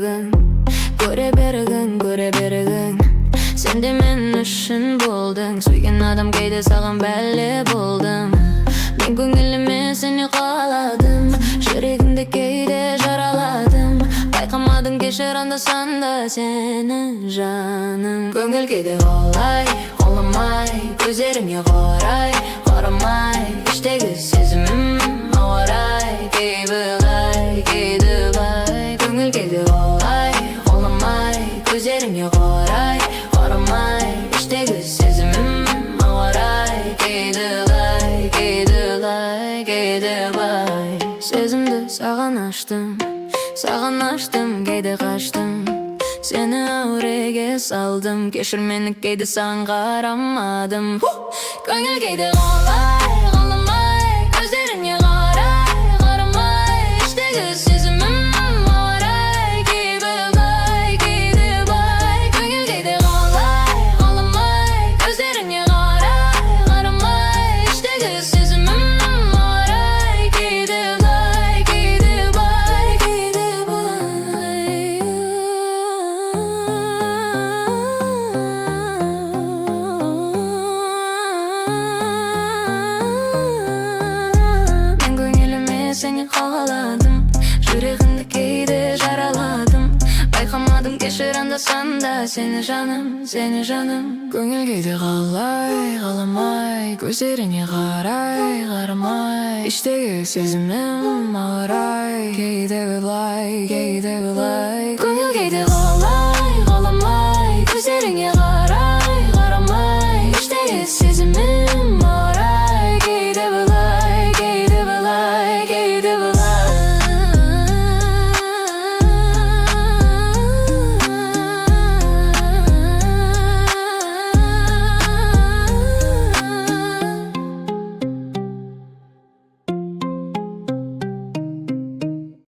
бергің, көре бергің. Сен де мен үшін болдың, сүйген адам кейде саған бәле болдым. Мен көңіліме сені қаладым, жүрегіңді кейде жараладым. Байқамадым, кешір анда-санда сені жаным. Көңіл кейде қалай, қаламай, көздеріңе қарай, қарамай. Іштегі сезімім, ауа-рай, кейде былай. Көңіл кейде қалай, қаламай, көздеріңе қарай, қарамай. Іштегі сезімім, ауа-рай, кейде былай. Сезімді саған аштым, кейде қаштым. Сені ауреге салдым, кешір мені кейде саған қарамадым. Көңіл кейде қалай, қаламай, көздеріңе қарай, қарамай. Іштегі сезімім, ауа-рай, кейде былай. Көңіл кейде қалай, қаламай, көздеріңе қарай, қарамай. Іштегі сезімім, ауа-рай, кейде былай. Мен көңіліме сені қаладым, жүрегіңді кейде жараладым. Байқамадым, кешір анда-санда сені жаным. Көңіл кейде қалай, қаламай, көздеріңе қарай, қарамай. Іштегі сезімім, ауа-рай, кейде былай.